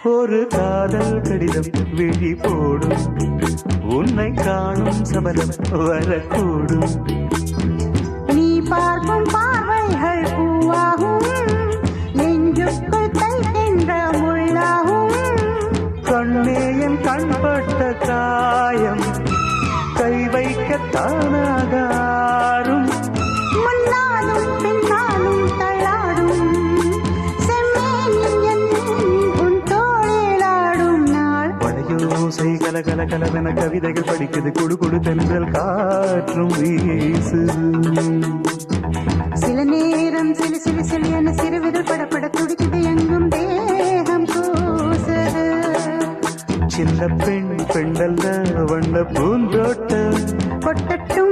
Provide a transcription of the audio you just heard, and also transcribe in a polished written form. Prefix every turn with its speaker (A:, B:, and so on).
A: ஒரு காதல் கடிதம் விழி போடும், உன்னை காணும் சபலம் வரக்கூடும்.
B: நீ பார்க்கும் பார்வைகள் பூவாகும், நெஞ்சுக்குள் தைக்கின்ற முள்ளாகும்.
A: கண்ணே என் கண்பட்ட காயம் கை வைக்க தானாகாரும்.
B: முன்னாலும் பின்னாலும் தள்ளாடும், செம்மேனில் என் உன் தோளிலாடும் நாள்.
A: வளையோசை கல கல கலவென கவிதைகள் படிக்குது, குடு குடு தென்றல் காற்றும் வீசு.
B: சில நேரம் சிலு சிலு சிலு என சிறுவிரல் படப்பட துடிக்குது, எங்கும் தேகம் கூசுது.
A: சின்ன பெண் பெண்டல்ல வண்ண பூந்தோட்டம்
B: கொட்டட்டும்